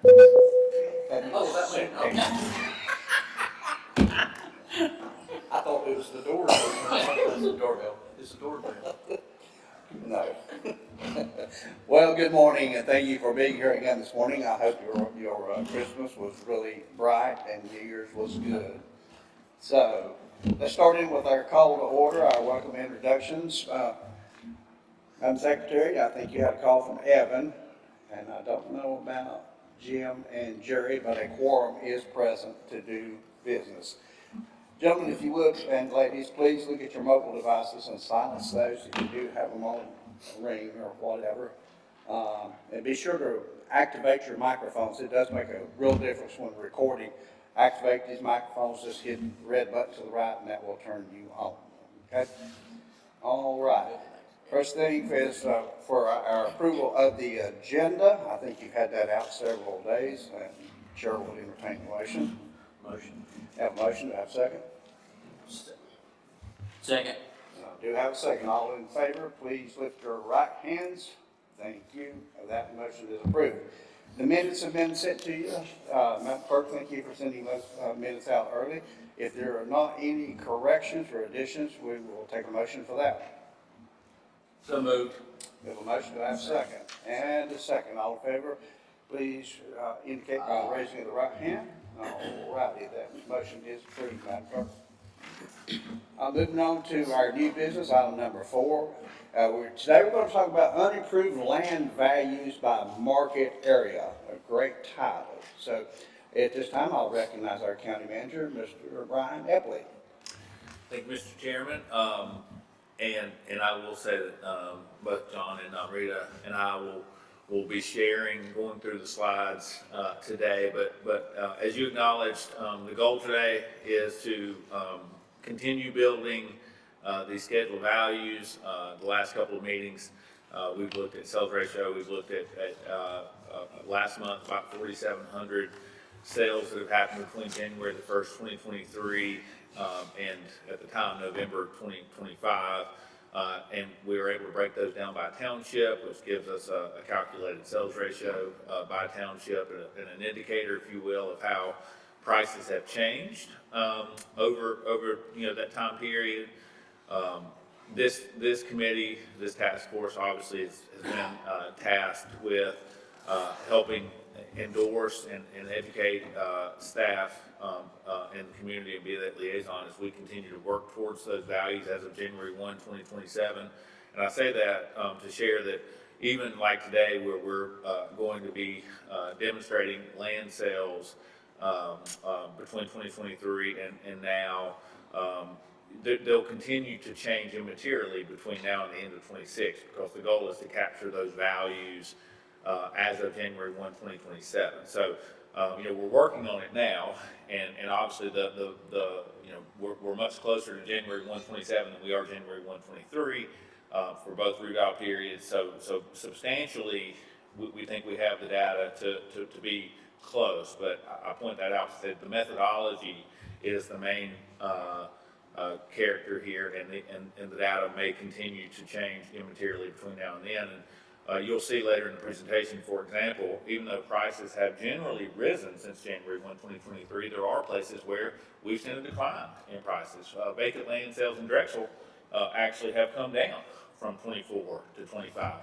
Oh, that way. I thought it was the doorbell. It's the doorbell. It's the doorbell. No. Well, good morning, and thank you for being here again this morning. I hope your Christmas was really bright and New Year's was good. So, let's start in with our call to order, our welcome introductions. Madam Secretary, I think you had a call from Evan, and I don't know about Jim and Jerry, but a quorum is present to do business. Gentlemen, if you would, and ladies, please look at your mobile devices and silence those if you do have them on ring or whatever. And be sure to activate your microphones. It does make a real difference when recording. Activate these microphones, just hit the red button to the right, and that will turn you on. Okay? All right. First thing is for our approval of the agenda. I think you've had that out several days, and Chair will entertain a motion. Motion. Have a motion, do I have a second? Second. Do have a second. All in favor, please lift your right hands. Thank you. That motion is approved. The minutes have been sent to you. Madam Clerk, thank you for sending those minutes out early. If there are not any corrections or additions, we will take a motion for that. So moved. We have a motion, do I have a second? And a second. All in favor, please indicate by raising of the right hand. All righty, that motion is approved, Madam Clerk. Moving on to our new business, item number 4. Today we're going to talk about unimproved land values by market area, a great title. So at this time, I'll recognize our county manager, Mr. Brian Epley. Thank you, Mr. Chairman. And I will say that both John and Rita and I will be sharing, going through the slides today. But as you acknowledged, the goal today is to continue building these scheduled values. The last couple of meetings, we've looked at sales ratio. We've looked at last month about 4,700 sales that have happened between January the 1st, 2023, and at the time November 2025. And we were able to break those down by township, which gives us a calculated sales ratio by township and an indicator, if you will, of how prices have changed over that time period. This committee, this task force, obviously has been tasked with helping endorse and educate staff in the community and be that liaison as we continue to work towards those values as of January 1, 2027. And I say that to share that even like today, where we're going to be demonstrating land sales between 2023 and now, they'll continue to change immaterially between now and the end of 26, because the goal is to capture those values as of January 1, 2027. So, we're working on it now, and obviously we're much closer to January 1, 27 than we are January 1, 23 for both reval periods. So substantially, we think we have the data to be close. But I point that out to say the methodology is the main character here, and the data may continue to change immaterially between now and then. And you'll see later in the presentation, for example, even though prices have generally risen since January 1, 2023, there are places where we've seen a decline in prices. Vacant land sales in Drexel actually have come down from 24 to 25.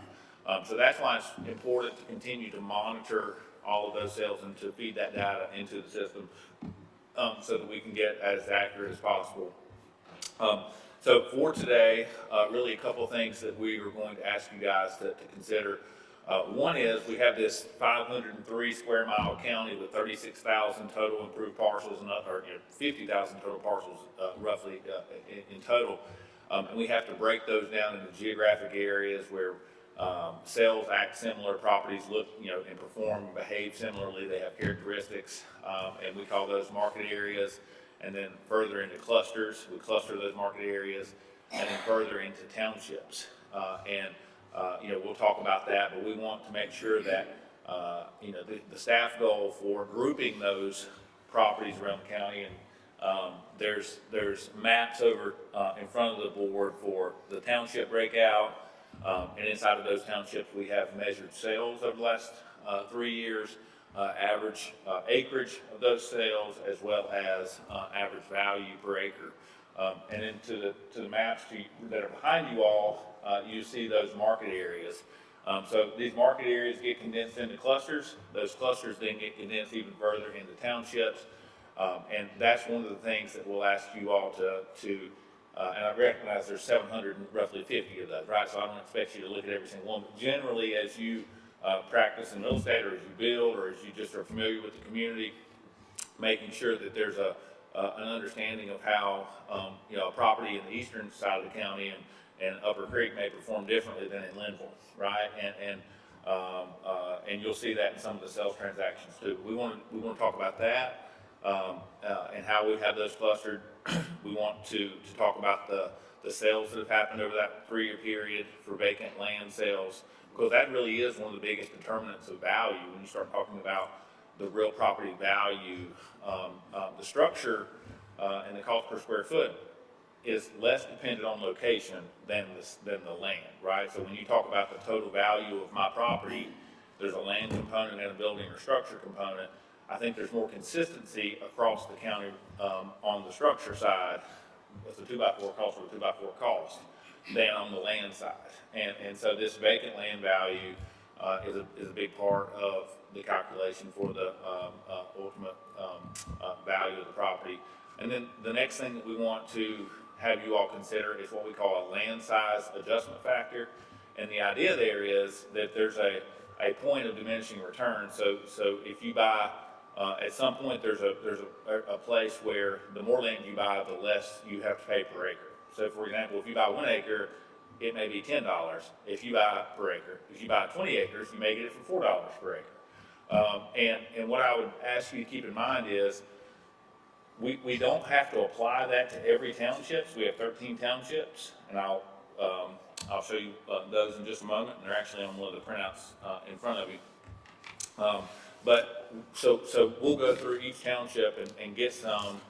So that's why it's important to continue to monitor all of those sales and to feed that data into the system so that we can get as accurate as possible. So for today, really a couple of things that we are going to ask you guys to consider. One is we have this 503 square mile county with 36,000 total improved parcels and 50,000 total parcels roughly in total. And we have to break those down into geographic areas where sales act similar, properties look, and perform and behave similarly. They have characteristics, and we call those market areas. And then further into clusters, we cluster those market areas, and then further into townships. We'll talk about that, but we want to make sure that, the staff goal for grouping those properties around the county, and there's maps over in front of the board for the township breakout, and inside of those townships we have measured sales over the last 3 years, average acreage of those sales, as well as average value per acre. And then to the maps that are behind you all, you see those market areas. So these market areas get condensed into clusters. Those clusters then get condensed even further into townships. And that's one of the things that we'll ask you all to and I recognize there's 750 of those, right? So I don't expect you to look at every single one, but generally as you practice in real estate, or as you build, or as you just are familiar with the community, making sure that there's an understanding of how a property in the eastern side of the county and Upper Creek may perform differently than in Linville, right? And you'll see that in some of the sales transactions too. We want to talk about that and how we have those clustered. We want to talk about the sales that have happened over that 3-year period for vacant land sales, because that really is one of the biggest determinants of value when you start talking about the real property value. The structure and the cost per square foot is less dependent on location than the land, right? So when you talk about the total value of my property, there's a land component and a building or structure component. I think there's more consistency across the county on the structure side with the 2x4 cost or the 2x4 cost than on the land side. And so this vacant land value is a big part of the calculation for the ultimate value of the property. And then the next thing that we want to have you all consider is what we call a land size adjustment factor. And the idea there is that there's a point of diminishing return. So if you buy, at some point there's a place where the more land you buy, the less you have to pay per acre. So for example, if you buy 1 acre, it may be $10 if you buy per acre. If you buy 20 acres, you may get it for $4 per acre. And what I would ask you to keep in mind is we don't have to apply that to every township. So we have 13 townships, and I'll show you those in just a moment. And they're actually on one of the printouts in front of you. But so we'll go through each township and get some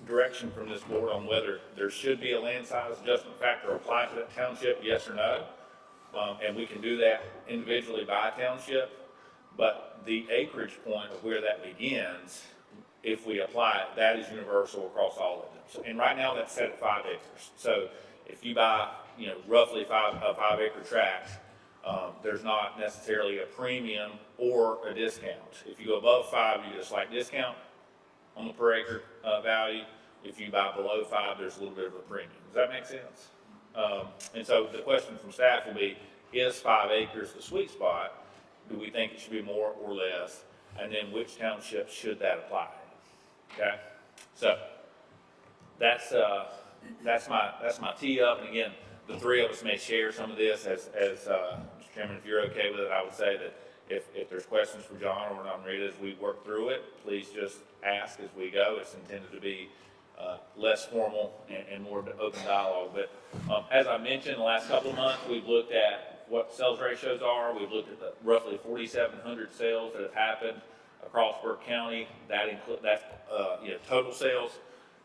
direction from this board on whether there should be a land size adjustment factor applied to that township, yes or no. And we can do that individually by township, but the acreage point of where that begins, if we apply it, that is universal across all of them. So, and right now that's set at 5 acres. So if you buy, roughly a 5 acre tract, there's not necessarily a premium or a discount. If you go above 5, you get a slight discount on the per acre value. If you buy below 5, there's a little bit of a premium. Does that make sense? And so the question from staff will be, is 5 acres the sweet spot? Do we think it should be more or less? And then which townships should that apply? Okay, so that's my tee up. And again, the three of us may share some of this as Mr. Chairman, if you're okay with it. I would say that if there's questions for John or Rita as we work through it, please just ask as we go. It's intended to be less formal and more open dialogue. But as I mentioned, the last couple of months, we've looked at what sales ratios are. We've looked at the roughly 4,700 sales that have happened across Burke County. That's total sales,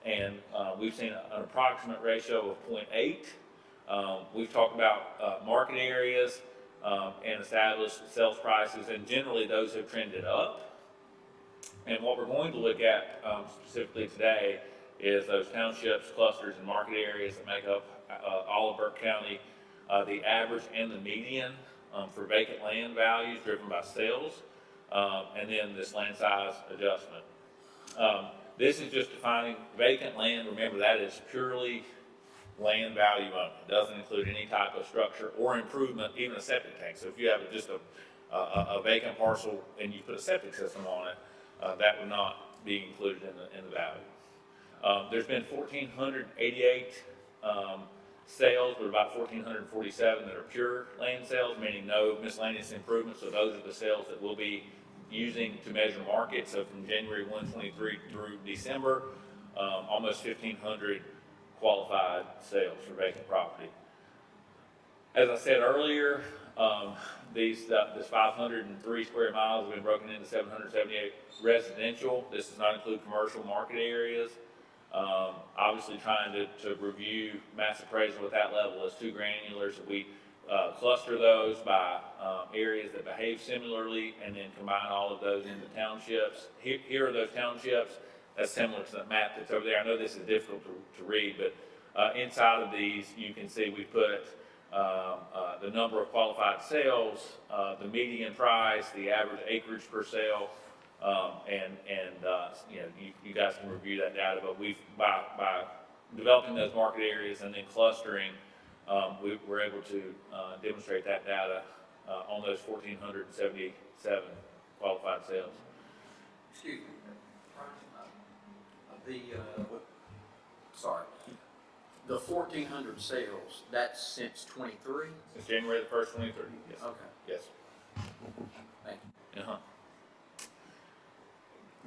and we've seen an approximate ratio of 0.8. We've talked about market areas and established sales prices, and generally those have trended up. And what we're going to look at specifically today is those townships, clusters, and market areas that make up all of Burke County, the average and the median for vacant land values driven by sales, and then this land size adjustment. This is just defining vacant land. Remember, that is purely land value only. It doesn't include any type of structure or improvement, even a septic tank. So if you have just a vacant parcel and you put a septic system on it, that would not be included in the value. There's been 1,488 sales, but about 1,447 that are pure land sales, meaning no miscellaneous improvements. So those are the sales that we'll be using to measure market. So from January 1, 23 through December, almost 1,500 qualified sales for vacant property. As I said earlier, this 503 square miles have been broken into 778 residential. This does not include commercial market areas. Obviously trying to review mass appraisal at that level is too granular, so we cluster those by areas that behave similarly, and then combine all of those into townships. Here are those townships. That's similar to the map that's over there. I know this is difficult to read, but inside of these, you can see we put the number of qualified sales, the median price, the average acreage per sale, and you know, you guys can review that data. But we've by developing those market areas and then clustering, we're able to demonstrate that data on those 1,477 qualified sales. Excuse me. Sorry. The 1,400 sales, that's since 23? Since January the 1st, 2030, yes. Okay, Yes. thank you. Uh-huh.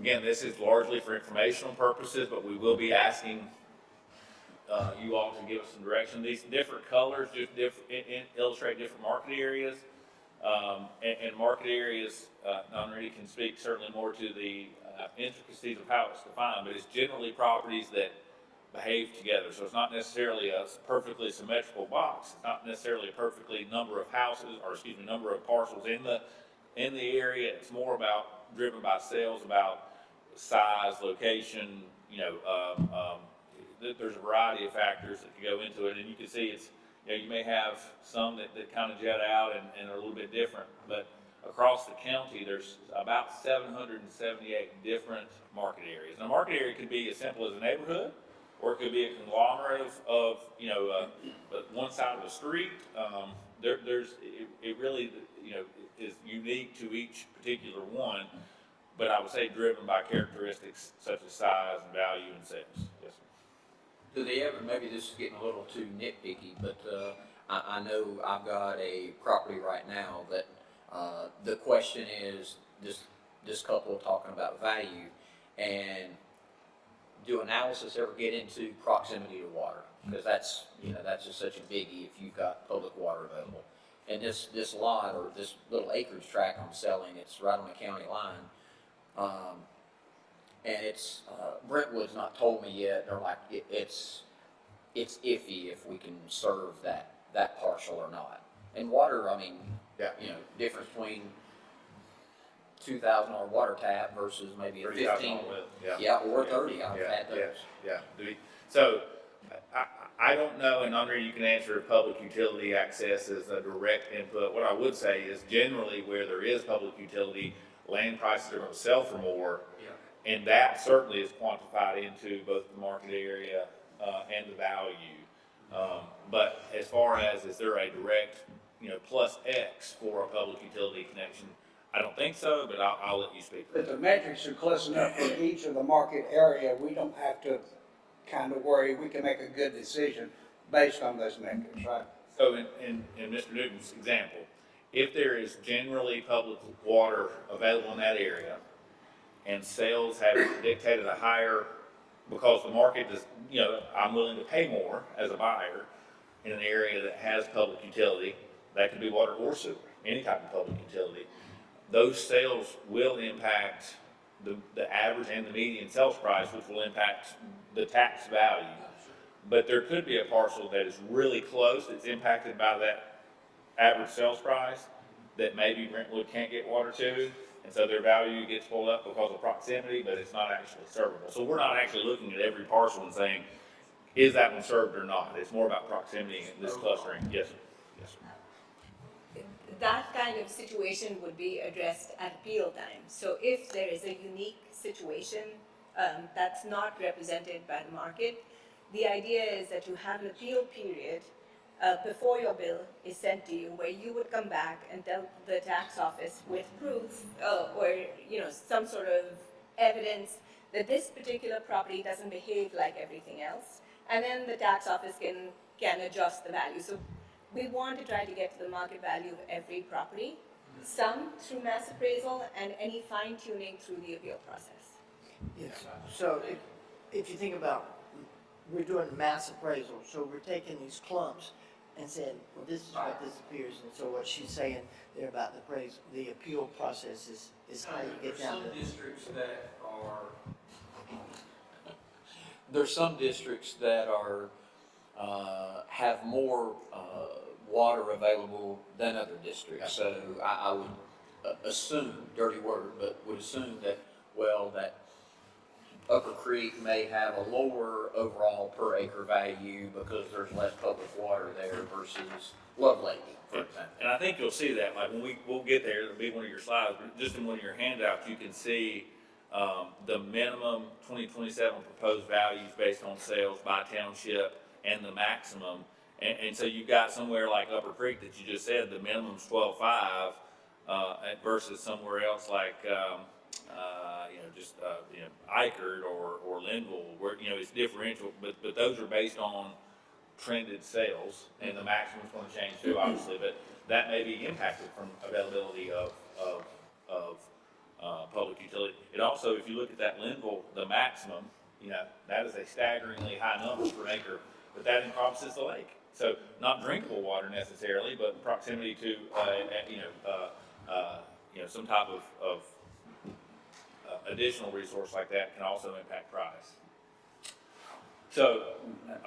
Again, this is largely for informational purposes, but we will be asking you all to give us some direction. These different colors just illustrate different market areas. And market areas, Henri can speak certainly more to the intricacies of how it's defined, but it's generally properties that behave together. So it's not necessarily a perfectly symmetrical box. It's not necessarily a perfectly number of houses, or excuse me, number of parcels in the area. It's more about driven by sales, about size, location. You know, there's a variety of factors that can go into it, and you can see it's, you know, you may have some that kind of jet out and are a little bit different, but across the county, there's about 778 different market areas. And a market area could be as simple as a neighborhood, or it could be a conglomerate of you know, one side of the street. It really, you know, is unique to each particular one, but I would say driven by characteristics such as size and value and sales. Yes, sir. Do they ever, maybe this is getting a little too nitpicky, but I know I've got a property right now that the question is, this couple talking about value, and do analysis ever get into proximity to water? Because that's, you know, that's just such a biggie if you've got public water available. And this lot, or this little acreage tract I'm selling, it's right on the county line. And it's, Brentwood's not told me yet, they're like, it's iffy if we can serve that parcel or not. And water, I mean, Yeah. you know, difference between $2,000 water tap versus maybe a 15. Yeah, or 30, I've had those. Yeah. So, I don't know, and Andre, you can answer if public utility access is a direct input. What I would say is generally where there is public utility, land prices are going to sell for more. Yeah. And that certainly is quantified into both the market area and the value. But as far as is there a direct, you know, plus X for a public utility connection, I don't think so, but I'll let you speak. But the metrics are close enough for each of the market area. We don't have to kind of worry. We can make a good decision based on those metrics, right? So in Mr. Newton's example, if there is generally public water available in that area, and sales have dictated a higher, because the market is, you know, I'm willing to pay more as a buyer in an area that has public utility, that could be water or sewer, any type of public utility, those sales will impact the average and the median sales price, which will impact the tax value. But there could be a parcel that is really close, that's impacted by that average sales price, that maybe Brentwood can't get water to, and so their value gets pulled up because of proximity, but it's not actually servable. So we're not actually looking at every parcel and saying, is that one served or not? It's more about proximity and this clustering. Yes, sir. Yes, sir. That kind of situation would be addressed at appeal time. So if there is a unique situation that's not represented by the market, the idea is that you have an appeal period before your bill is sent to you, where you would come back and tell the tax office with proof or, you know, some sort of evidence that this particular property doesn't behave like everything else, and then the tax office can adjust the value. So we want to try to get to the market value of every property, some through mass appraisal and any fine tuning through the appeal process. Yes. So if you think about, we're doing mass appraisal, so we're taking these clumps and saying, well, this is what this appears, and so what she's saying there about the appeal process is how you get down to. There's some districts that are have more water available than other districts. So I would assume, dirty word, but would assume that, well, that Upper Creek may have a lower overall per acre value because there's less public water there versus Lovelady, for example. And I think you'll see that, like when we'll get there, it'll be one of your slides, but just in one of your handouts, you can see the minimum 2027 proposed values based on sales by township and the maximum. And so you've got somewhere like Upper Creek that you just said, the minimum's 12.5 versus somewhere else like, Eichert or Linville, where, it's differential, but those are based on trended sales, and the maximum's gonna change too, obviously, but that may be impacted from availability of public utility. It also, if you look at that Linville, the maximum, that is a staggeringly high number per acre, but that encompasses the lake. So not drinkable water necessarily, but proximity to, some type of additional resource like that can also impact price. So,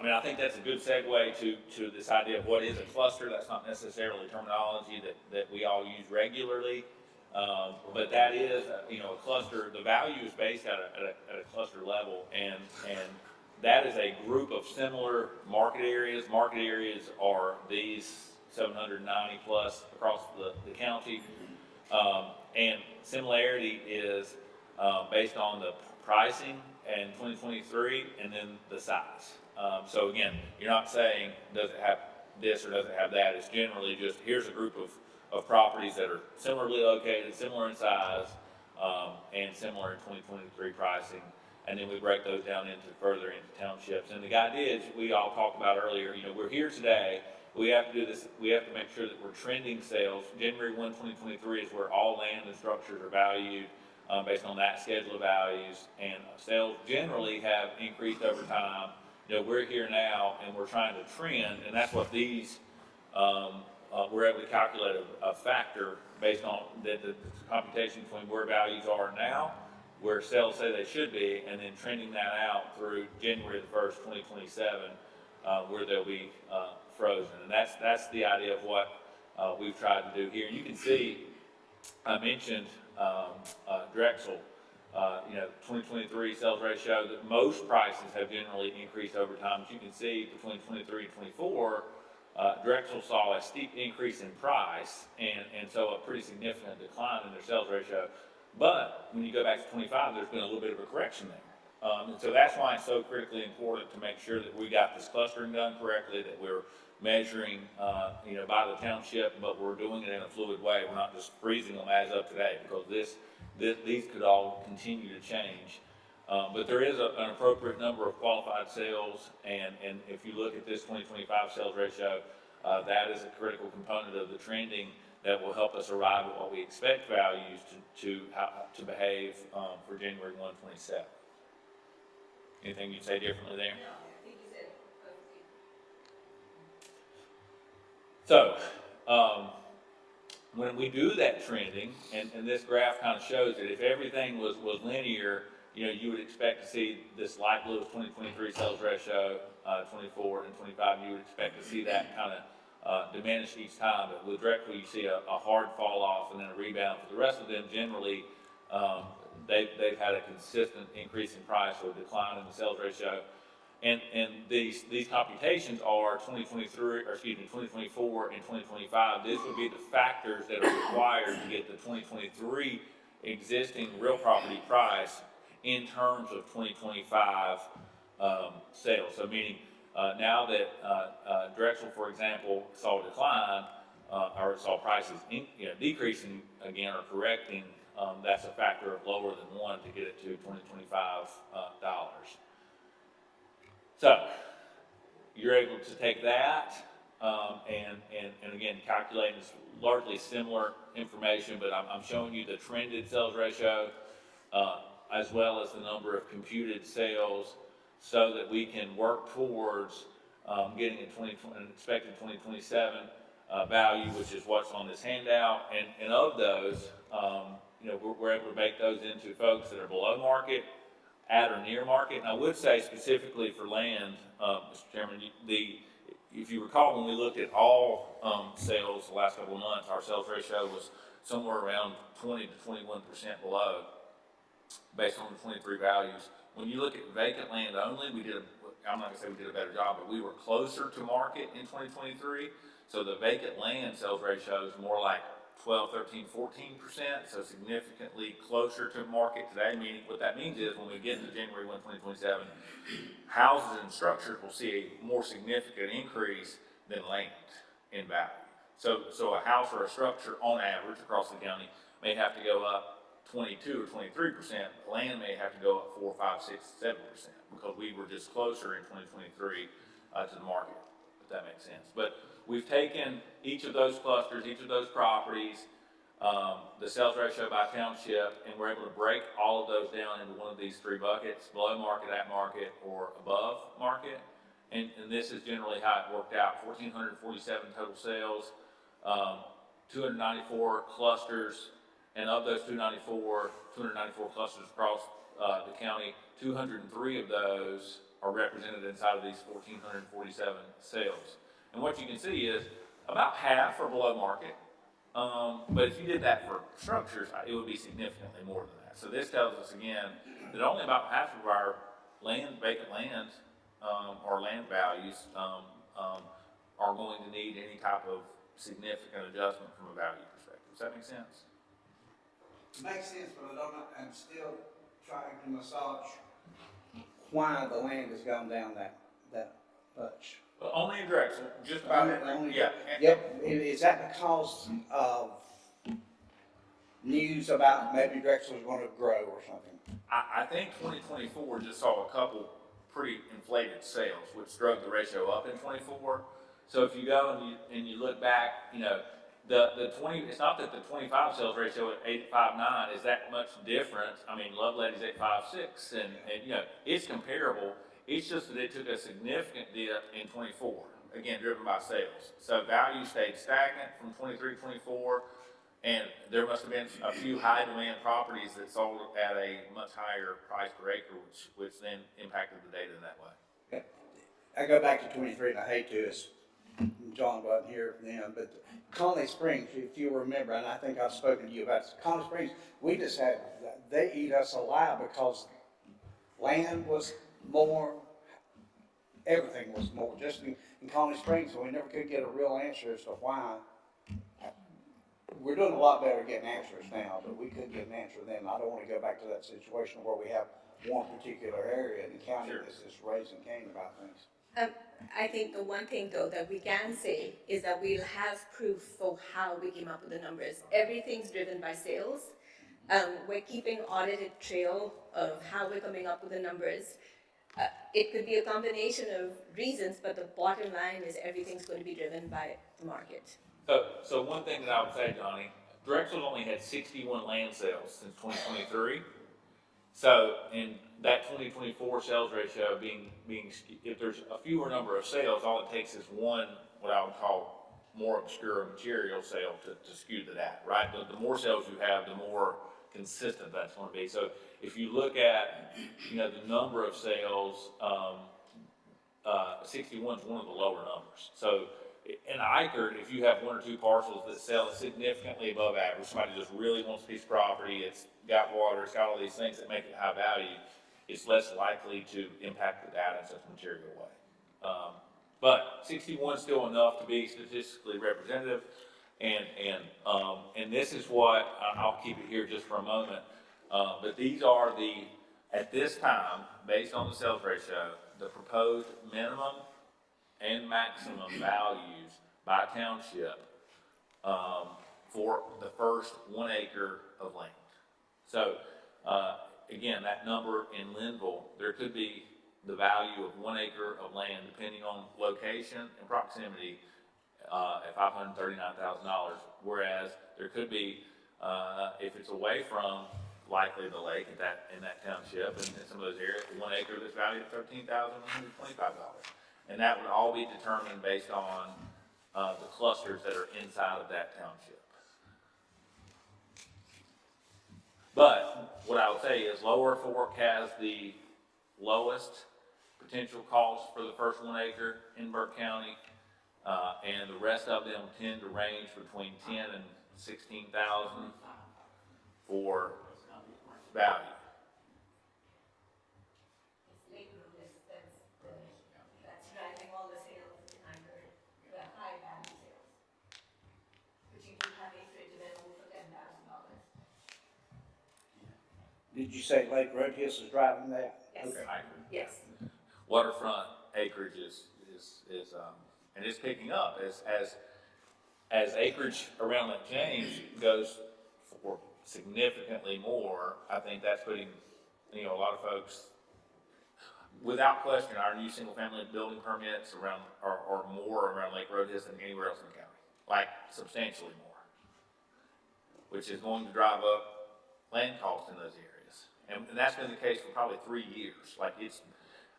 I think that's a good segue to this idea of what is a cluster. That's not necessarily terminology that we all use regularly, but that is, a cluster. The value is based at a cluster level, and that is a group of similar market areas. Market areas are these 790 plus across the county, and similarity is based on the pricing in 2023 and then the size. So again, you're not saying does it have this or does it have that. It's generally just here's a group of properties that are similarly located, similar in size, and similar in 2023 pricing. And then we break those down further into townships. And the idea is, we all talked about earlier, we're here today. We have to do this. We have to make sure that we're trending sales. January 1, 2023 is where all land and structures are valued based on that schedule of values, and sales generally have increased over time. We're here now, and we're trying to trend, and that's what these, we're able to calculate a factor based on the computation between where values are now, where sales say they should be, and then trending that out through January 1st, 2027, where they'll be frozen. And that's the idea of what we've tried to do here. And you can see, I mentioned Drexel, 2023 sales ratio, that most prices have generally increased over time. As you can see, between 23 and 24, Drexel saw a steep increase in price, and so a pretty significant decline in their sales ratio. But when you go back to 25, there's been a little bit of a correction there. And so that's why it's so critically important to make sure that we got this clustering done correctly, that we're measuring, by the township, but we're doing it in a fluid way. We're not just freezing them as of today, because these could all continue to change. But there is an appropriate number of qualified sales, and if you look at this 2025 sales ratio, that is a critical component of the trending that will help us arrive at what we expect values to behave for January 1, 27. Anything you'd say differently there? No, I think you said it perfectly. So, when we do that trending, and this graph kind of shows that if everything was linear, you would expect to see this light blue is 2023 sales ratio, 24 and 25, you would expect to see that kind of diminish each time. But with Drexel, you see a hard fall off and then a rebound. For the rest of them, generally, they've had a consistent increase in price or a decline in the sales ratio. And these computations are 2024 and 2025. This would be the factors that are required to get the 2023 existing real property price in terms of 2025 sales. So meaning now that Drexel, for example, saw a decline or saw prices decreasing again or correcting, that's a factor of lower than 1 to get it to $2025. So you're able to take that and again calculate this largely similar information, but I'm showing you the trended sales ratio as well as the number of computed sales, so that we can work towards getting an expected 2027 value, which is what's on this handout. And of those, we're able to make those into folks that are below market, at or near market. And I would say specifically for land, Mr. Chairman, if you recall, when we looked at all, sales the last couple of months, our sales ratio was somewhere around 20 to 21% below, based on the 23 values. When you look at vacant land only, I'm not gonna say we did a better job, but we were closer to market in 2023. So the vacant land sales ratio is more like 12, 13, 14%, so significantly closer to market today. Meaning, what that means is when we get into January 1, 2027, houses and structures will see a more significant increase than land in value. So a house or a structure on average across the county may have to go up 22 or 23%, land may have to go up 4, 5, 6, 7%, because we were just closer in 2023 to the market, if that makes sense. But we've taken each of those clusters, each of those properties, the sales ratio by township, and we're able to break all of those down into one of these three buckets: below market, at market, or above market. And this is generally how it worked out: 1,447 total sales, 294 clusters. And of those 294 clusters across the county, 203 of those are represented inside of these 1,447 sales. And what you can see is about half are below market. But if you did that for structures, it would be significantly more than that. So this tells us again that only about half of our vacant land, or land values, are going to need any type of significant adjustment from a value perspective. Does that make sense? Makes sense, but I'm still trying to massage why the land has gone down that much. Well, only in Drexel, just about every, yeah. Yep, is that because of news about maybe Drexel's gonna grow or something? I think 2024 just saw a couple pretty inflated sales, which drove the ratio up in 24. So if you go and you look back, the 20, it's not that the 25 sales ratio at 859 is that much different. I mean, Lovelady's 856, and it's comparable. It's just that it took a significant dip in 24, again, driven by sales. So value stayed stagnant from 23 to 24, and there must have been a few high demand properties that sold at a much higher price per acre, which then impacted the data in that way. I go back to 23, and I hate to, John wasn't here then, but Conley Springs, if you remember, and I think I've spoken to you about this, Conley Springs, they eat us alive because land was more, everything was more, just in Conley Springs, so we never could get a real answer as to why. We're doing a lot better getting answers now, but we couldn't get an answer then. I don't want to go back to that situation where we have one particular area in the county that's just raising Cain about things. I think the one thing though that we can say is that we'll have proof for how we came up with the numbers. Everything's driven by sales. We're keeping audited trail of how we're coming up with the numbers. It could be a combination of reasons, but the bottom line is everything's going to be driven by the market. So one thing that I would say, Johnny, Drexel's only had 61 land sales since 2023. So in that 2024 sales ratio being, if there's a fewer number of sales, all it takes is one, what I would call more obscure material sale to skew to that, right? The more sales you have, the more consistent that's going to be. So if you look at, the number of sales, 61 is one of the lower numbers. So in Eichert, if you have one or two parcels that sell significantly above average, somebody just really wants a piece of property, it's got water, it's got all these things that make it high value, it's less likely to impact the data in such a material way. But 61 is still enough to be statistically representative, and this is what, I'll keep it here just for a moment, but these are at this time, based on the sales ratio, the proposed minimum and maximum values by township for the first 1 acre of land. So again, that number in Linville, there could be the value of 1 acre of land, depending on location and proximity, at $539,000. Whereas there could be, if it's away from likely the lake in that township and in some of those areas, 1 acre that's valued at $13,125. And that would all be determined based on the clusters that are inside of that township. But what I would say is Lower Fork has the lowest potential cost for the first 1 acre in Burke County. And the rest of them tend to range between 10 and 16,000 for value. That's driving all the sales in Ivory, the high value sales. But you do have acreage available for $10,000. Did you say Lake Roadkiss is driving that? Yes. Okay. Yes. Waterfront acreage is and it's picking up as acreage around Lake James goes for significantly more. I think that's putting, a lot of folks, without question, our new single-family building permits around are more around Lake Roadkiss than anywhere else in the county, like substantially more, which is going to drive up land costs in those areas. And that's been the case for probably 3 years. Like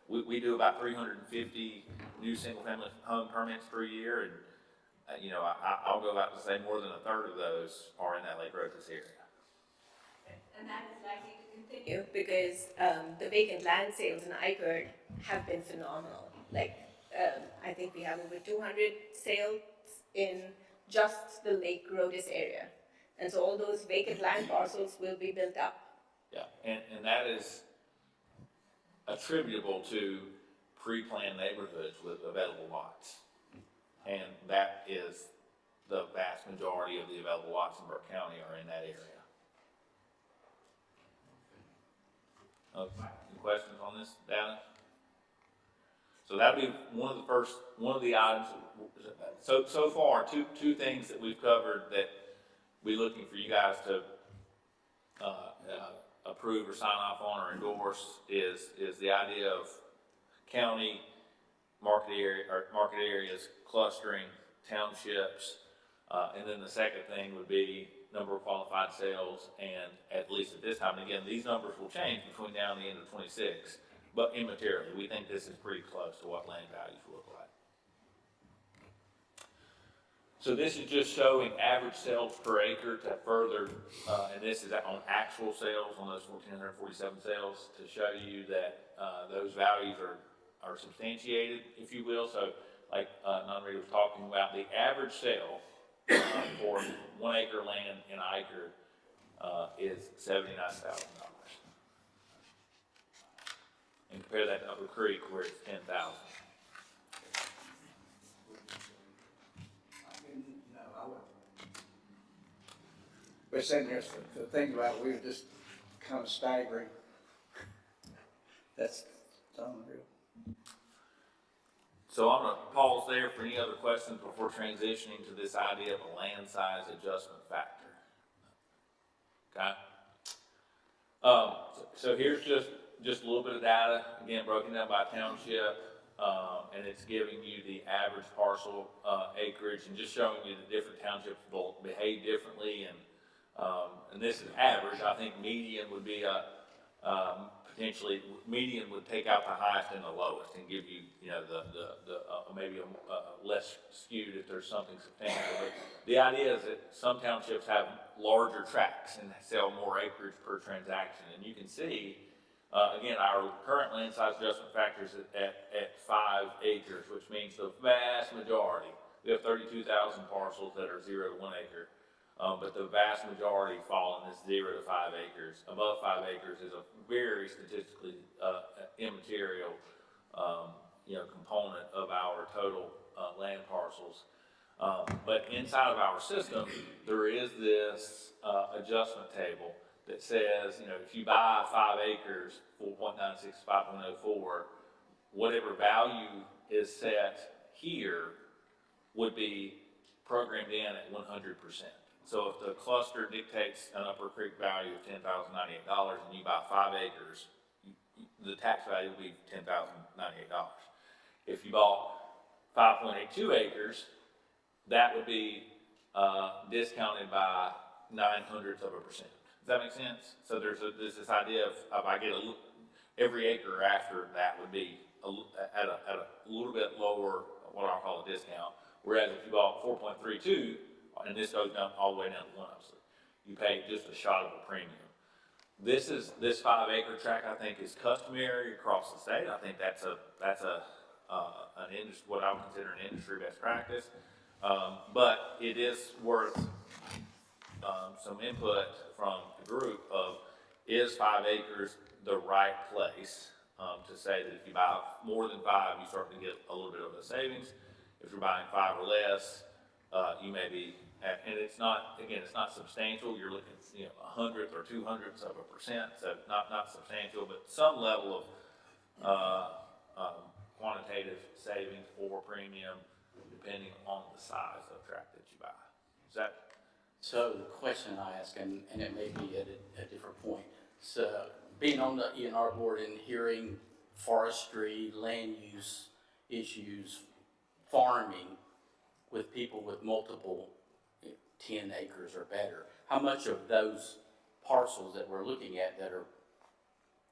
we do about 350 new single-family home permits per year, and I'll go out to say more than a third of those are in that Lake Roadkiss area. And that is likely to continue because the vacant land sales in Iker have been phenomenal. Like, I think we have over 200 sales in just the Lake Rhodus area. And so all those vacant land parcels will be built up. Yeah, and that is attributable to pre-planned neighborhoods with available lots. And that is the vast majority of the available lots in Burke County are in that area. Any questions on this data? So that'd be one of the items. So far, two things that we've covered that we're looking for you guys to approve or sign off on or endorse is the idea of county market areas clustering townships, and then the second thing would be number of qualified sales, and at least at this time, and again, these numbers will change between now and the end of 26, but immaterially, we think this is pretty close to what land values look like. So this is just showing average sales per acre to further, and this is on actual sales, on those 1,447 sales, to show you that those values are substantiated, if you will. So like Nunri was talking about, the average sale for 1 acre land in Iker is $79,000. And compare that to Upper Creek where it's $10,000. No, I wouldn't. We're sitting here to think about it, we were just kind of staggering. That's unreal. So I'm going to pause there for any other questions before transitioning to this idea of a land size adjustment factor. Okay? So here's just a little bit of data, again, broken down by township, and it's giving you the average parcel acreage and just showing you the different townships will behave differently. And this is average. I think median would be potentially median would take out the highest and the lowest and give you, maybe a less skewed if there's something substantial. But the idea is that some townships have larger tracts and sell more acreage per transaction. And you can see, again, our current land size adjustment factor is at 5 acres, which means the vast majority, we have 32,000 parcels that are 0 to 1 acre. But the vast majority fall in this 0 to 5 acres. Above 5 acres is a very statistically immaterial, component of our total land parcels. But inside of our system, there is this adjustment table that says, if you buy 5 acres, 4.96, 5.04, whatever value is set here would be programmed in at 100%. So if the cluster dictates an Upper Creek value of $10,098 and you buy 5 acres, the tax value will be $10,098. If you bought 5.82 acres, that would be discounted by 0.09%. Does that make sense? So there's this idea of if I get every acre after that would be at a little bit lower, what I'll call a discount. Whereas if you bought 4.32, and this goes down all the way down to 1, obviously, you pay just a shot of a premium. This 5 acre tract, I think, is customary across the state. I think that's a what I would consider an industry best practice. But it is worth some input from the group of, is 5 acres the right place to say that if you buy more than 5, you start to get a little bit of a savings. If you're buying 5 or less, you may be, and it's not, again, it's not substantial. You're looking, you know, 100th or 200ths of a percent, so not substantial, but some level of quantitative savings or premium depending on the size of tract that you buy. Is that? So the question I ask, and it may be at a different point, so being on the ENR board and hearing forestry, land use issues, farming with people with multiple 10 acres or better, how much of those parcels that we're looking at that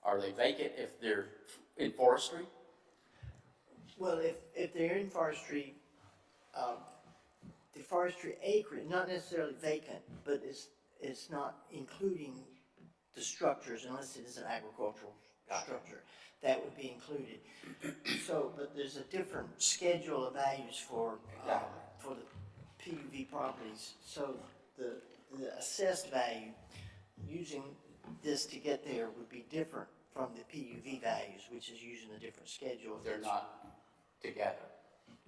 are they vacant if they're in forestry? Well, if they're in forestry, the forestry acreage, not necessarily vacant, but it's not including the structures unless it is an agricultural structure. That would be included. So, but there's a different schedule of values for the PUV properties. So the assessed value, using this to get there would be different from the PUV values, which is using a different schedule. They're not together.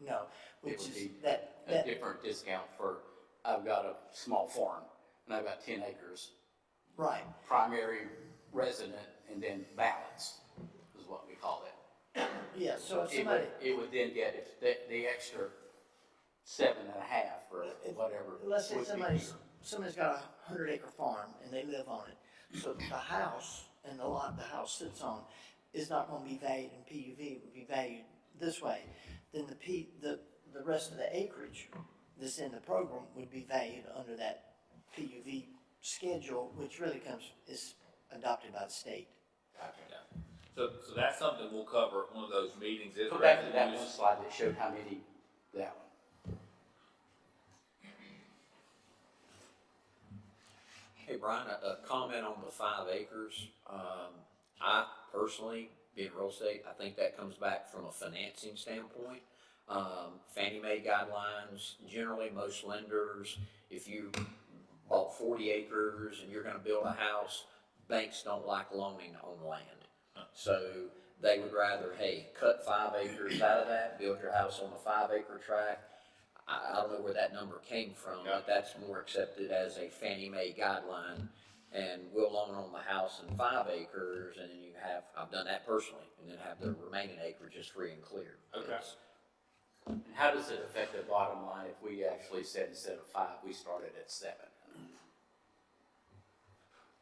No, It which would is be that. a different discount for, I've got a small farm and I've got 10 acres, Right, primary resident and then balance is what we call it. yeah, so if It somebody, would then get, if the extra 7.5 or whatever. let's say would be- somebody's got a 100-acre farm and they live on it. So the house and the lot the house sits on is not gonna be valued in PUV, it would be valued this way. Then the rest of the acreage that's in the program would be valued under that PUV schedule, which really is adopted by the state. Yeah. So that's something we'll cover at one of those meetings. Go back to that one slide that showed how many, that one. Hey, Brian, a comment on the 5 acres. I personally, being real estate, I think that comes back from a financing standpoint. Fannie Mae guidelines, generally most lenders, if you bought 40 acres and you're gonna build a house, banks don't like loaning on land. So they would rather, hey, cut 5 acres out of that, build your house on a 5-acre tract. I don't know where that number came from, but that's more accepted as a Fannie Mae guideline. And we'll loan on the house in 5 acres, and then you have, I've done that personally, and then have the remaining acreage just free and clear. Okay. It's- How does it affect the bottom line if we actually said instead of 5, we started at 7?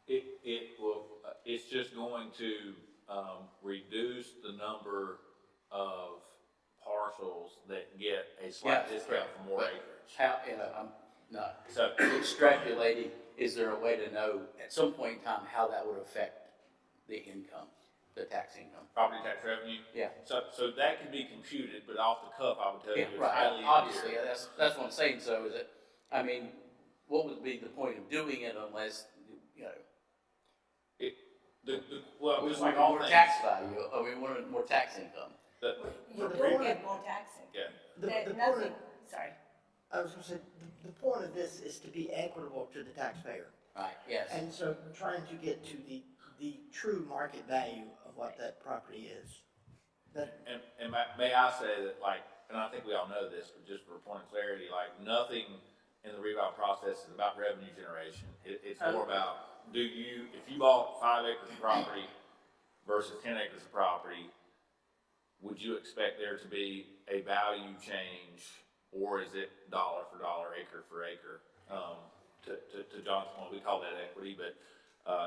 It will, it's just going to, reduce the number of parcels that get a slight Yeah, discount for more but acreage. How, I'm not So, extrapolating, is there a way to know at some point in time how that would affect the income, the tax income? property tax revenue. Yeah. So that can be computed, but off the cuff, I would tell you, Yeah, it's right, highly obviously, immaterial. that's what I'm saying, so is it, I mean, what would be the point of doing it unless, you know, Well, we just want like all more things. tax value, or we want more tax income? You the don't point get of- more taxing. Yeah. The There's point nothing, of, sorry. I was gonna say, the point of this is to be equitable to the taxpayer. Right, yes. And so trying to get to the true market value of what that property is. That, And may I say that, like, and I think we all know this, but just for a point of clarity, like, nothing in the reval process is about revenue generation. It's more about, if you bought 5 acres of property versus 10 acres of property, would you expect there to be a value change, or is it dollar for dollar, acre for acre? To John's point, we call that equity, but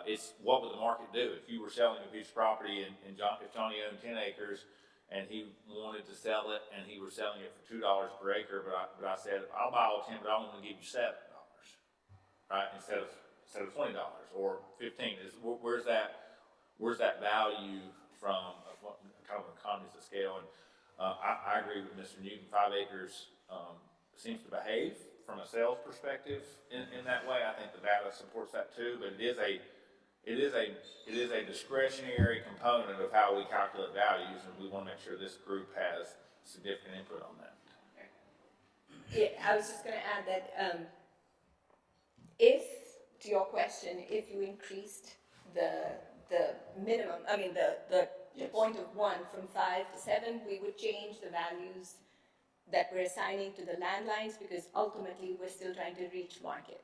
it's what would the market do if you were selling a piece of property and if Johnny owned 10 acres and he wanted to sell it and he was selling it for $2 per acre, but I said I'll buy all 10, but I want to give you $7, right? Instead of $20 or 15. Where's that value from? Kind of economies of scale, and I agree with Mr. Newton. 5 acres seems to behave from a sales perspective in that way. I think the data supports that too, but it is a discretionary component of how we calculate values, and we want to make sure this group has significant input on that. Yeah, I was just gonna add that, if, to your question, if you increased the minimum, I mean, the Yes. point of one from 5 to 7, we would change the values that we're assigning to the landlines, because ultimately, we're still trying to reach market.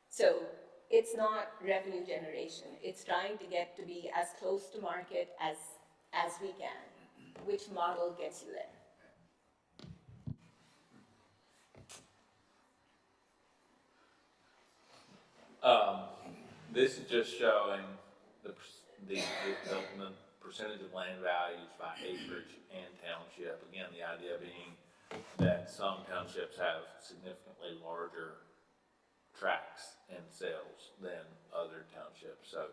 So it's not revenue generation, it's trying to get to be as close to market as we can. Which model gets you there? This is just showing the percentage of land values by acreage and township. Again, the idea being that some townships have significantly larger tracts and sales than other townships. So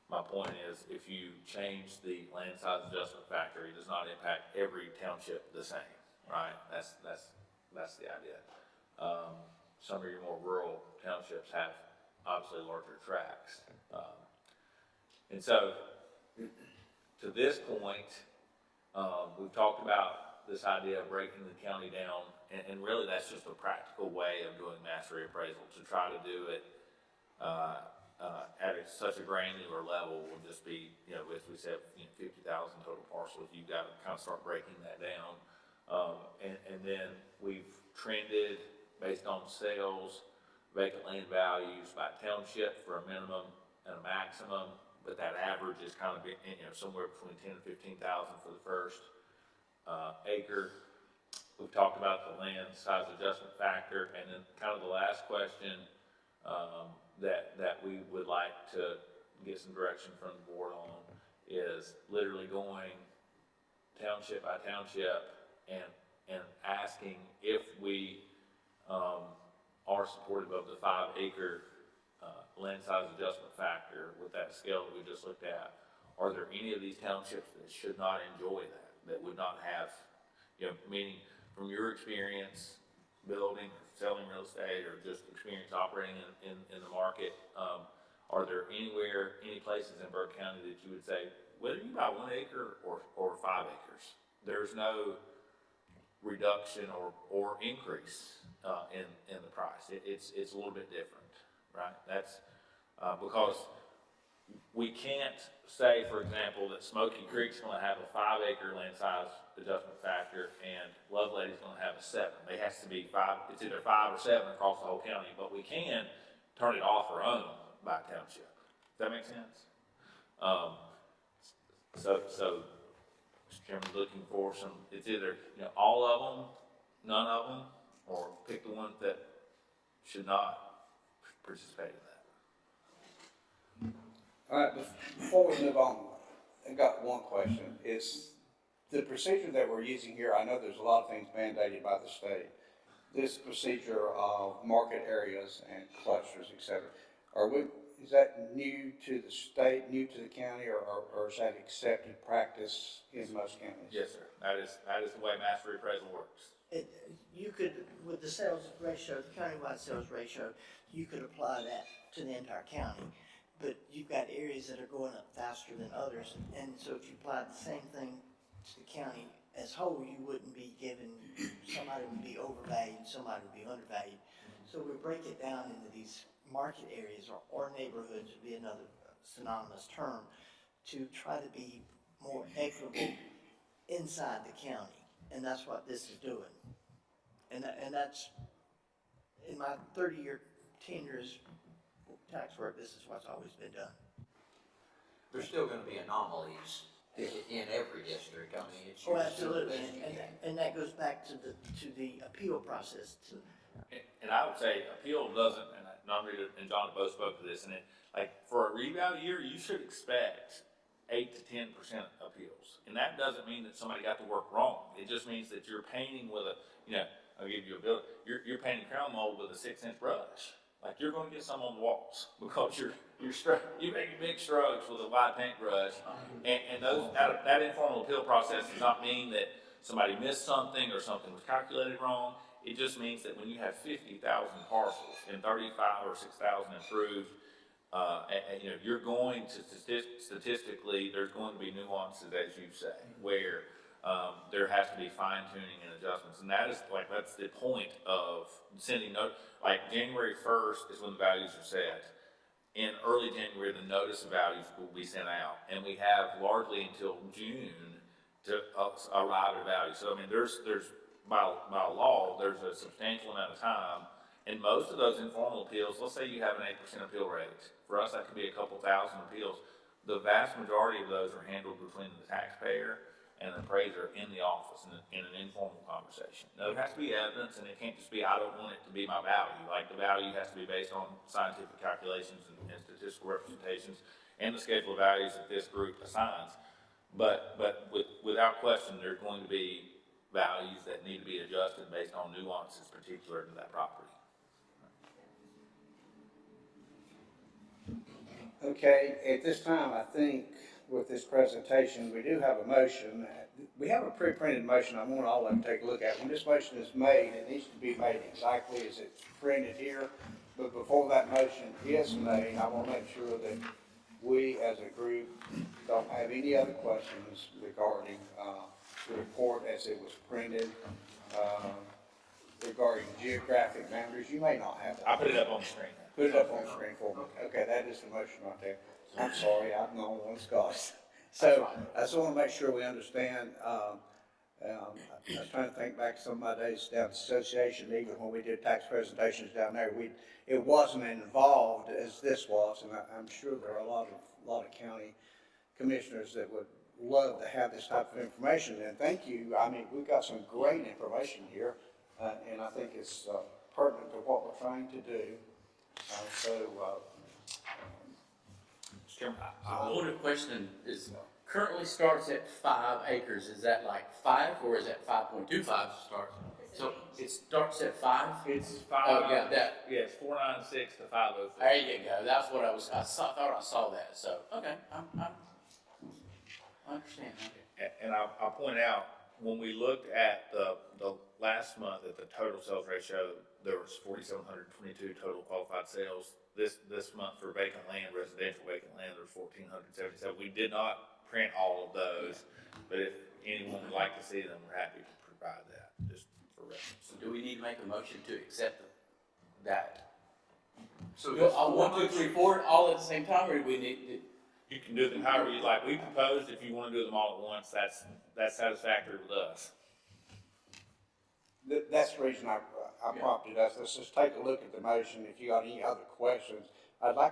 my point is, if you change the land size adjustment factor, it does not impact every township the same, right? That's the idea. Some of your more rural townships have obviously larger tracts. And so, to this point, we've talked about this idea of breaking the county down, and really that's just a practical way of doing mass reappraisal. To try to do it at such a granular level will just be, as we said, 50,000 total parcels. You've got to kind of start breaking that down. And then we've trended based on sales, vacant land values by township for a minimum and a maximum, but that average is kind of somewhere between 10 and 15,000 for the first acre. We've talked about the land size adjustment factor, and then kind of the last question that we would like to get some direction from the board on is literally going township by township and asking if we are supportive of the 5-acre land size adjustment factor with that scale that we just looked at. Are there any of these townships that should not enjoy that would not have, meaning from your experience building, selling real estate, or just experience operating in the market, are there any places in Burke County that you would say, whether you buy 1 acre or 5 acres, there's no reduction or increase in the price. It's a little bit different, right? That's because we can't say, for example, that Smoky Creek's going to have a 5-acre land size adjustment factor and Lovelady's going to have a 7. It has to be 5. It's either 5 or 7 across the whole county, but we can turn it off or on by township. Does that make sense? So, Mr. Chairman, looking for some. It's either all of them, none of them, or pick the ones that should not participate in that. All right, before we move on, I got one question. Is the procedure that we're using here, I know there's a lot of things mandated by the state, this procedure of market areas and clusters, et cetera, is that new to the state, new to the county, or is that accepted practice in most counties? Yes, sir. That is the way mass reappraisal works. You could, with the sales ratio, the countywide sales ratio, you could apply that to the entire county. But you've got areas that are going up faster than others, and so if you applied the same thing to the county as whole, you wouldn't be given, somebody would be overvalued, somebody would be undervalued. So we break it down into these market areas or neighborhoods would be another synonymous term to try to be more equitable inside the county, and that's what this is doing. And that's, in my 30-year tenure as tax work, this is what's always been done. There's still gonna be anomalies in every district. I mean, it's. Oh, absolutely, and that goes back to the appeal process. And I would say appeal doesn't, and Rita and John both spoke to this, and like for a reval year, you should expect 8 to 10% appeals. And that doesn't mean that somebody got the work wrong. It just means that you're painting with I'll give you a bill, you're painting crown mold with a 6-inch brush. Like you're going to get some on the walls because you're making big strokes with a wide paintbrush, and that informal appeal process does not mean that somebody missed something or something was calculated wrong. It just means that when you have 50,000 parcels and 35 or 6,000 approved, you're going to statistically there's going to be nuances, as you say, where there has to be fine tuning and adjustments, and that's the point of sending note. Like January 1st is when the values are set. In early January, the notice of values will be sent out, and we have largely until June to arrive at value. So I mean, there's by law, there's a substantial amount of time, and most of those informal appeals, let's say you have an 8% appeal rate. For us, that could be a couple thousand appeals. The vast majority of those are handled between the taxpayer and the appraiser in the office in an informal conversation. Now, there has to be evidence, and it can't just be, I don't want it to be my value. Like, the value has to be based on scientific calculations and statistical representations and the schedule of values that this group assigns. But without question, there's going to be values that need to be adjusted based on nuances particular to that property. Okay, at this time, I think with this presentation, we do have a motion. We have a pre-printed motion I want all of them to take a look at. When this motion is made, it needs to be made exactly as it's printed here. But before that motion is made, I want to make sure that we as a group don't have any other questions regarding the report as it was printed, regarding geographic boundaries. You may not have that. I put it up on the screen. Put it up on the screen for me. Okay, that is the motion right there. I'm sorry, I'm the only one that's got it. So, I just want to make sure we understand, I was trying to think back to some of my days down at the association, even when we did tax presentations down there, it wasn't involved as this was, and I'm sure there are a lot of county commissioners that would love to have this type of information, and thank you. I mean, we've got some great information here, and I think it's pertinent to what we're trying to do. Mr. Chairman, The order question is, currently starts at 5 acres, is that like 5 or is that 5.25 starts? So it starts at 5? it's 5. Oh, yeah, that. Yes, 496 to 504. There you go, that's what thought I saw that, so, okay, I understand that. And I'll point out, when we looked at the last month at the total sales ratio, there was 4,722 total qualified sales. This month for vacant land, residential vacant land, there was 1,477. We did not print all of those, but if anyone would like to see them, we're happy to provide that, just for reference. So do we need to make a motion to accept that? So Well, 1, 2, 3, 4, all at the same time, or do we need to? You can do them however you like. We proposed if you want to do them all at once, that's satisfactory with us. That's the reason I prompted us. Let's just take a look at the motion. If you got any other questions, I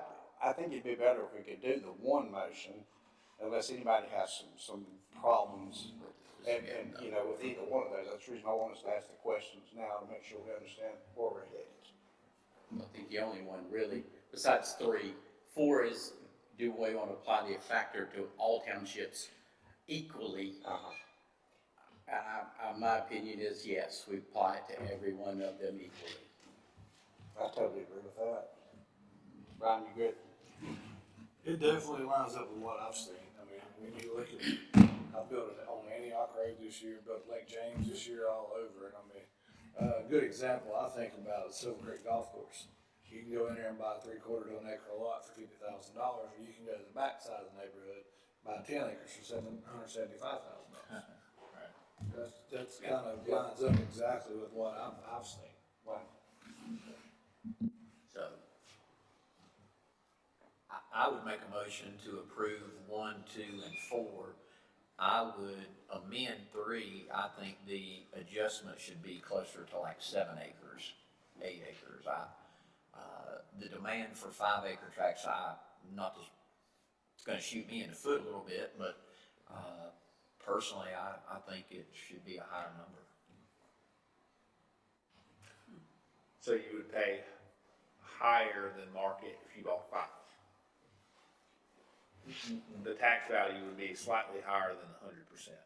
think it'd be better if we could do the one motion, unless anybody has some problems. And you know, with either one of those, that's the reason I want us to ask the questions now to make sure we understand where we're headed. I think the only one really, besides 3, 4 is, do we want to apply the factor to all townships equally? My opinion is yes, we apply it to every one of them equally. I totally agree with that. Brian, you good? It definitely lines up with what I've seen. I mean, when you look at, I built it on Antioch Road this year, built Lake James this year, all over. And I mean, a good example I think about is Silver Creek Golf Course. You can go in there and buy a 3/4 to an acre lot for $50,000, or you can go to the back side of the neighborhood, buy 10 acres for $775,000. That's kind of lines up exactly with what I've seen. Wow. So, I would make a motion to approve 1, 2, and 4. I would amend 3. I think the adjustment should be closer to like 7 acres, 8 acres. The demand for 5-acre tracts, it's gonna shoot me in the foot a little bit, but, personally, I think it should be a higher number. So you would pay higher than market if you bought 5. The tax value would be slightly higher than 100%.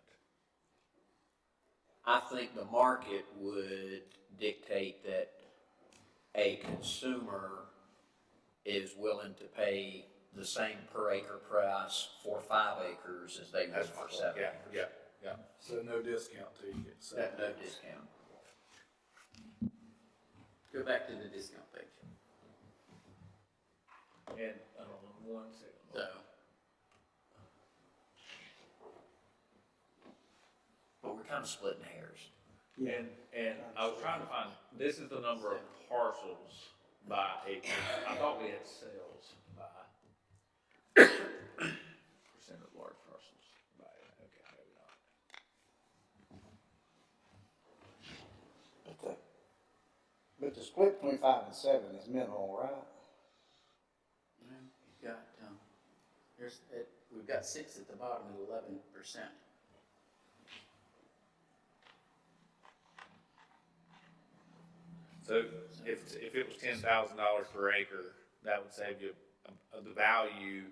I think the market would dictate that a consumer is willing to pay the same per acre price for 5 acres as they would for 7 acres. Yeah. So no discount till you get to No discount. go back to the discount page. And, I don't know, 1 second. So, kind of splitting hairs. And I was trying to find, this is the number of parcels by acre. I thought we had sales by percent of large parcels by, okay, maybe not. But the split between 5 and 7 is minimal, right? You've got, we've got 6 at the bottom at 11%. So if it was $10,000 per acre, that would save you, the value,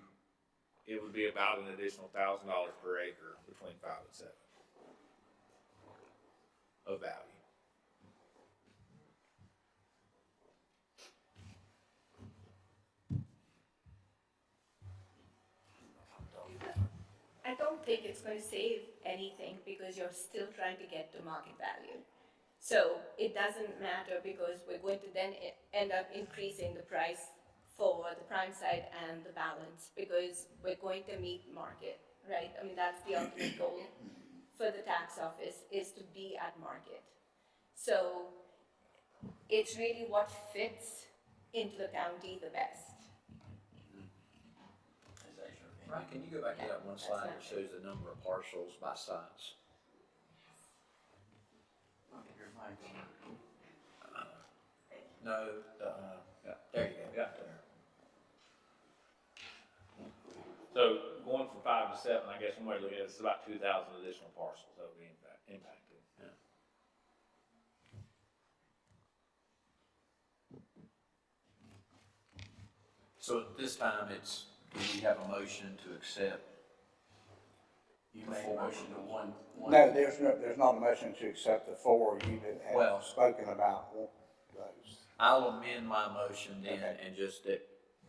it would be about an additional $1,000 per acre between 5 and 7 of value. I don't think it's going to save anything because you're still trying to get to market value. So it doesn't matter because we're going to then end up increasing the price for the prime side and the balance because we're going to meet market, right? I mean, that's the ultimate goal for the tax office is to be at market. So it's really what fits into the county the best. Is that your opinion? Right, can you go back to that one slide that shows the number of parcels by size? Your mic. No, yeah, there you go, got there. So going from 5 to 7, I guess one way to look at it, it's about 2,000 additional parcels that will be impacted. Yeah. So at this time, do we have a motion to accept? You made a motion to one. No, there's not a motion to accept the 4 you that Well- have spoken about those. I'll amend my motion then, Okay. and just that,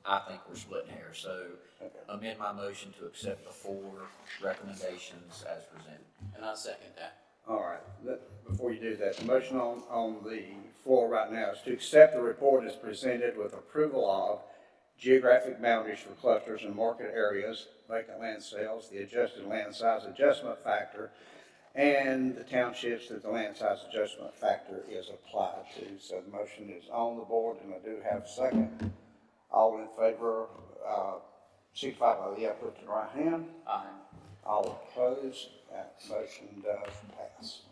I think we're splitting hairs, so Okay. amend my motion to accept the 4 recommendations as presented. And I second that. All right, before you do that, the motion on the floor right now is to accept the report as presented with approval of geographic boundaries for clusters and market areas, vacant land sales, the adjusted land size adjustment factor, and the townships that the land size adjustment factor is applied to. So the motion is on the board, and I do have a second. All in favor, signify by the upward to the right hand. Aye. All opposed, that motion does pass.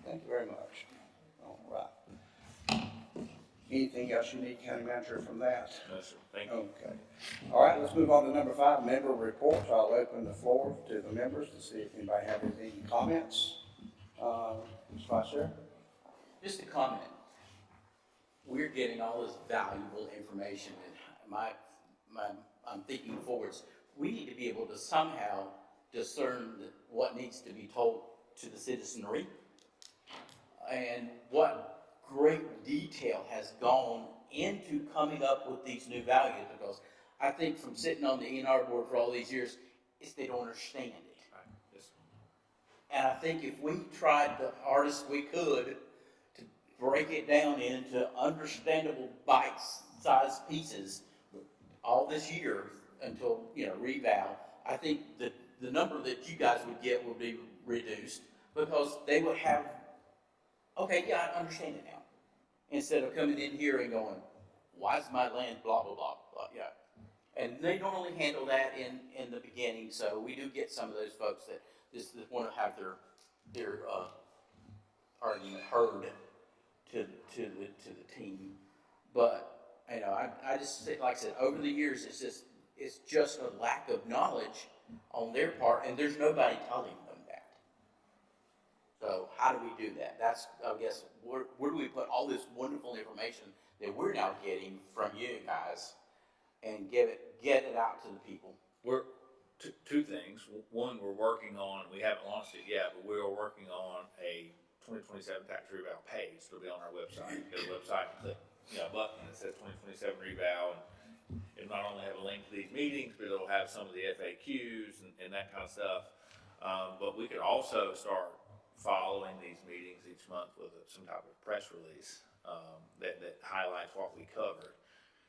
Thank you very much. All right. Anything else you need, County Manager, from that? No, sir. Thank you. Okay. All right, let's move on to number 5, member reports. I'll open the floor to the members to see if anybody have any comments. Ms. Vice Chair? Just a comment. We're getting all this valuable information, and I'm thinking forwards. We need to be able to somehow discern what needs to be told to the citizenry, and what great detail has gone into coming up with these new values. Because I think from sitting on the ENR board for all these years, is they don't understand it. Right. Yes. And I think if we tried the hardest we could to break it down into understandable bite-sized pieces all this year until, reval, I think that the number that you guys would get would be reduced because they would have, okay, yeah, I understand it now. Instead of coming in here and going, why is my land blah, blah, blah, blah, yeah. And they normally handle that in the beginning, so we do get some of those folks that just want to have their argument heard to the team. But I just say, like I said, over the years, it's just a lack of knowledge on their part, and there's nobody telling them that. So how do we do that? That's, I guess, where do we put all this wonderful information that we're now getting from you guys and get it out to the people? We're two things. One, we're working on, we haven't launched it yet, but we're working on a 2027 tax reval page. It'll be on our website. You go to the website and click, a button that says 2027 reval, and it'll not only have a link to these meetings, but it'll have some of the FAQs and that kind of stuff. But we could also start following these meetings each month with some type of press release that highlights what we covered.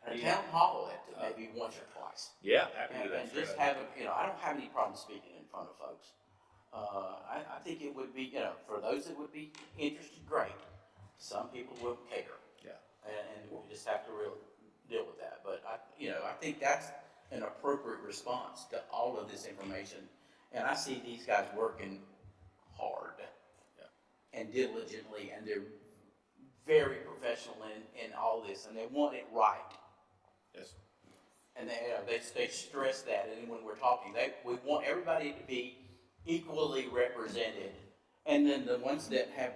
And a town hall at maybe once or twice. Yeah, happy to do that. And just have, I don't have any problem speaking in front of folks. I think it would be, for those that would be interested, great. Some people wouldn't care. Yeah. And we just have to really deal with that. But I think that's an appropriate response to all of this information. And I see these guys working hard and diligently, and they're very professional in all this, and they want it right. Yes. And they stress that, and when we're talking, we want everybody to be equally represented. And then the ones that have,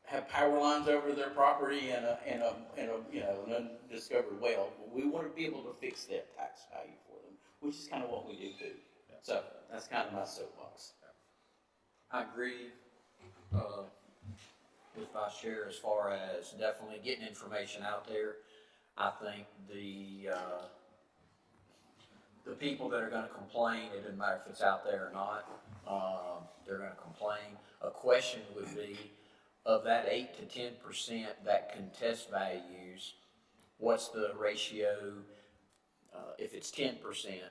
have power lines over their property and an undiscovered well, we want to be able to fix that tax value for them, which is kind of what we do too. Yeah. So that's kind of my soapbox. I agree, with Vice Chair as far as definitely getting information out there. I think the people that are gonna complain, it doesn't matter if it's out there or not, they're gonna complain. A question would be, of that 8 to 10% that contest values, what's the ratio, if it's 10%,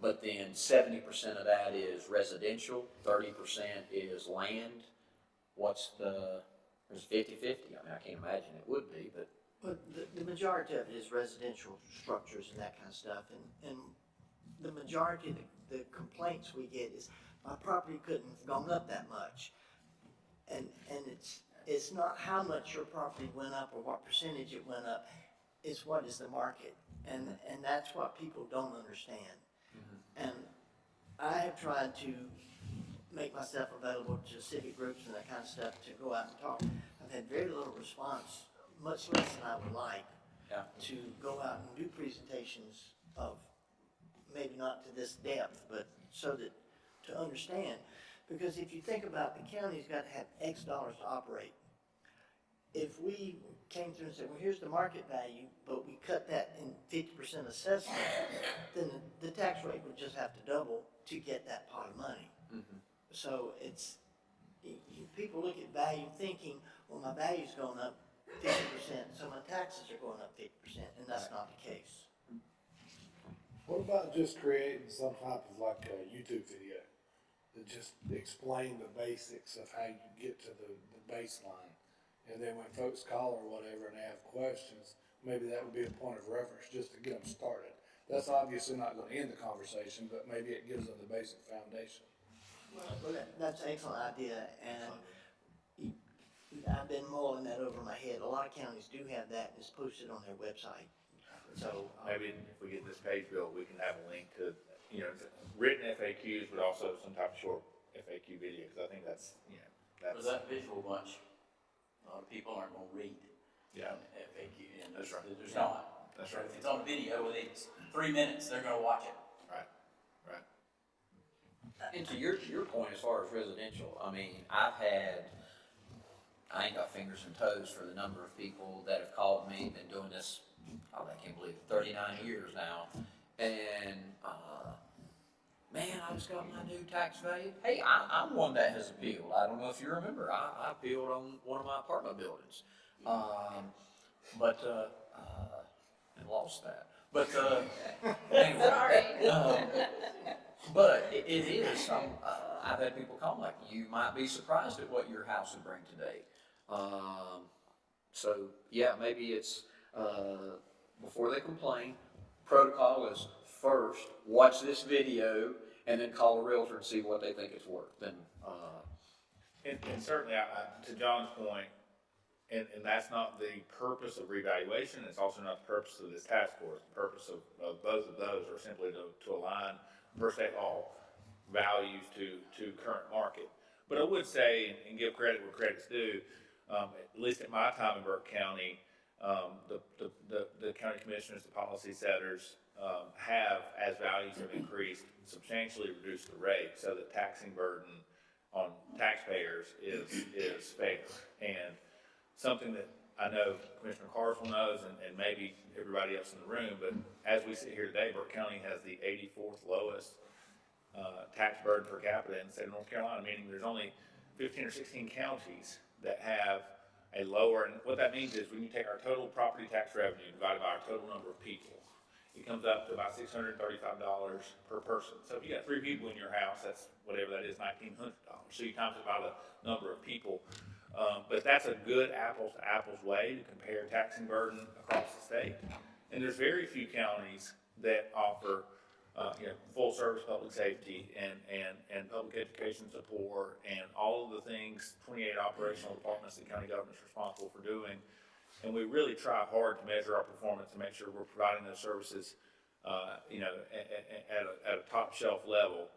but then 70% of that is residential, 30% is land, there's 50-50, I mean, I can't imagine it would be, but. But the majority of it is residential structures and that kind of stuff, and the majority of the complaints we get is, my property couldn't have gone up that much. And it's not how much your property went up or what percentage it went up, it's what is the market, and that's what people don't understand. And I have tried to make myself available to civic groups and that kind of stuff to go out and talk. I've had very little response, much less than I would like, to go out and do presentations of, maybe not to this depth, but so that, to understand. Because if you think about the county's got to have X dollars to operate. If we came through and said, well, here's the market value, but we cut that in 50% assessment, then the tax rate would just have to double to get that pot of money. So people look at value thinking, well, my value's going up 50%, so my taxes are going up 50%, and that's not the case. What about just creating some type of like a YouTube video that just explain the basics of how you get to the baseline? And then when folks call or whatever and they have questions, maybe that would be a point of reference just to get them started. That's obviously not going to end the conversation, but maybe it gives them the basic foundation. Well, that's an excellent idea, and I've been mulling that over my head. A lot of counties do have that, and it's posted on their website. So Maybe if we get this page built, we can have a link to, written FAQs, but also some type of short FAQ video, because I think that's. For that visual bunch, a lot of people aren't gonna read. Yeah. FAQ, and That's right. there's not. That's right. If it's on video, within 3 minutes, they're gonna watch it. Right. And to your point, as far as residential, I mean, I ain't got fingers and toes for the number of people that have called me, been doing this, I can't believe it, 39 years now, and, man, I just got my new tax value. Hey, I'm one that has appealed. I don't know if you remember, I appealed on one of my apartment buildings. And lost that. But, anyway. But it is, I've had people call like, you might be surprised at what your house would bring today. So, yeah, maybe it's, before they complain, protocol is first, watch this video, and then call a realtor and see what they think it's worth. And certainly, to John's point, and that's not the purpose of revaluation, it's also not the purpose of this task force. The purpose of both of those are simply to align per se all values to current market. But I would say, and give credit where credit's due, at least at my time in Burke County, the county commissioners, the policy setters, have, as values have increased, substantially reduced the rate so that taxing burden on taxpayers is fair. And something that I know Commissioner Carswell knows, and maybe everybody else in the room, but as we sit here today, Burke County has the 84th lowest tax burden per capita in the state of North Carolina, meaning there's only 15 or 16 counties that have a lower, and what that means is when you take our total property tax revenue divided by our total number of people, it comes up to about $635 per person. So if you got 3 people in your house, that's whatever that is, $1,900. So you times it by the number of people. But that's a good apples to apples way to compare taxing burden across the state. And there's very few counties that offer, full service public safety and public education support and all of the things, 28 operational departments that county government is responsible for doing. And we really try hard to measure our performance and make sure we're providing those services, at a top shelf level,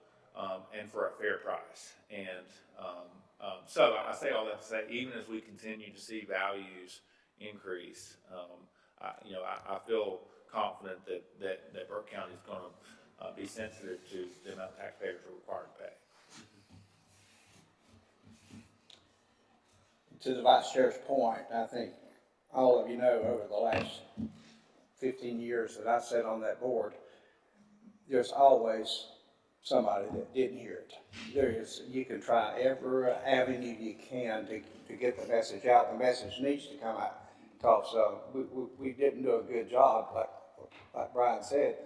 and for a fair price. And so I say all that to say, even as we continue to see values increase, I feel confident that Burke County is going to be sensitive to the amount of taxpayers are required to pay. To the vice chair's point, I think all of you know over the last 15 years that I sat on that board, there's always somebody that didn't hear it. You can try every avenue you can to get the message out. The message needs to come out. Because we didn't do a good job, like Brian said.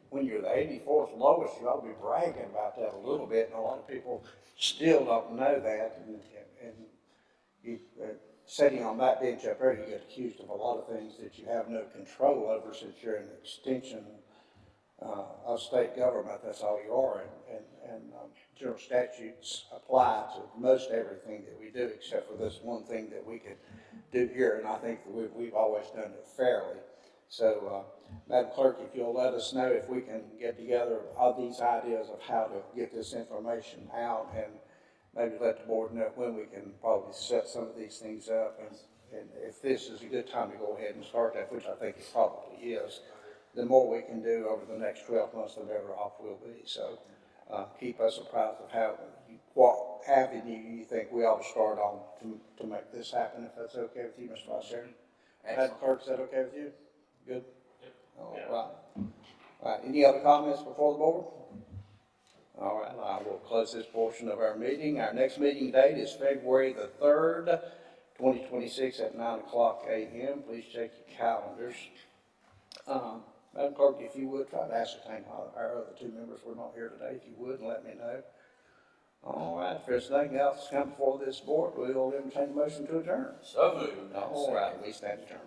When you're the 84th lowest, you ought to be bragging about that a little bit, and a lot of people still don't know that. And you, sitting on that bench up there, you get accused of a lot of things that you have no control over since you're an extension of state government. That's all you are. And general statutes apply to most everything that we do, except for this one thing that we could do here, and I think we've always done it fairly. So, Madam Clerk, if you'll let us know if we can get together all these ideas of how to get this information out, and maybe let the board know when we can probably set some of these things up, and if this is a good time to go ahead and start that, which I think it probably is, the more we can do over the next 12 months, the better off we'll be. So keep us apprised of what avenue you think we ought to start on to make this happen, if that's okay with you, Mr. Vice Chairman. Madam Clerk, is that okay with you? Good? All right. All right, any other comments before the board? All right, I will close this portion of our meeting. Our next meeting date is February the 3rd, 2026 at 9:00 a.m. Please check your calendars. Madam Clerk, if you would, try to ascertain how our other two members were not here today, if you would, and let me know. All right, if there's nothing else to come before this board, we'll entertain a motion to adjourn. So moved. All right, we stand adjourned.